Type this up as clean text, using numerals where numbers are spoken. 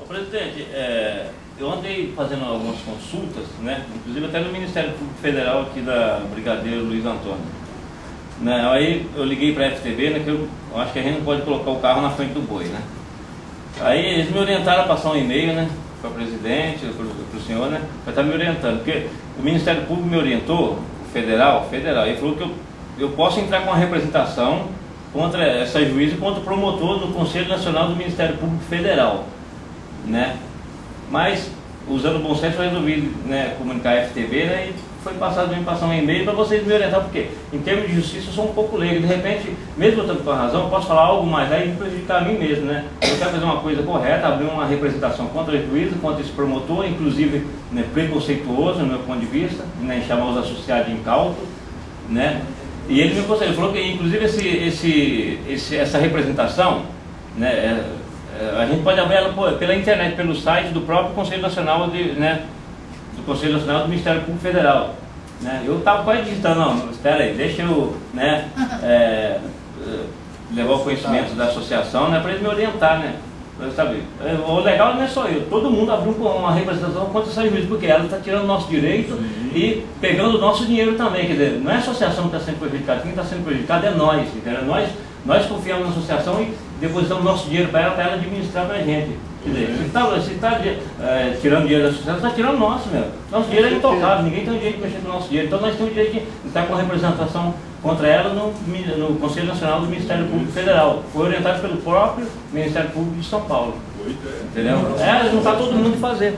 Presidente, eu andei fazendo algumas consultas, né, inclusive até no Ministério Público Federal aqui da Brigadeiro Luiz Antônio. Né, aí eu liguei para a FTB, né, que eu acho que a gente não pode colocar o carro na frente do boi, né. Aí eles me orientaram a passar um e-mail, né, para o presidente, para o senhor, né, para estar me orientando, porque o Ministério Público me orientou, federal, ele falou que eu posso entrar com uma representação contra essa juíza e contra o promotor do Conselho Nacional do Ministério Público Federal, né? Mas, usando o bom senso, eu resolvi, né, comunicar a FTB, né, e foi passar um e-mail para vocês me orientar, porque em termos de justiça eu sou um pouco leigo, de repente, mesmo eu estando com a razão, eu posso falar algo mais aí e prejudicar a mim mesmo, né? Eu quero fazer uma coisa correta, abrir uma representação contra a juíza, contra esse promotor, inclusive, né, preconceituoso, no meu ponto de vista, né, chamar os associados de incauto, né? E ele me aconselhou, falou que inclusive essa representação, né, a gente pode abrir ela pela internet, pelo site do próprio Conselho Nacional do Conselho Nacional do Ministério Público Federal, né? Eu estava quase digitando, não, espera aí, deixa eu, né, levar o conhecimento da associação, né, para eles me orientar, né? Sabe, o legal não é só eu, todo mundo abriu uma representação contra essa juíza, porque ela está tirando o nosso direito. Sim. E pegando o nosso dinheiro também, quer dizer, não é a associação que está sendo prejudicada, quem está sendo prejudicado é nós, entendeu? Nós confiamos na associação e depositamos nosso dinheiro para ela administrar para a gente. Quer dizer, se está tirando dinheiro da associação, está tirando nosso, meu. Nosso dinheiro é intocável, ninguém tem o direito de mexer com o nosso dinheiro, então nós temos o direito de estar com a representação contra ela no Conselho Nacional do Ministério Público Federal. Foi orientado pelo próprio Ministério Público de São Paulo. Entendeu? Não está todo mundo fazer.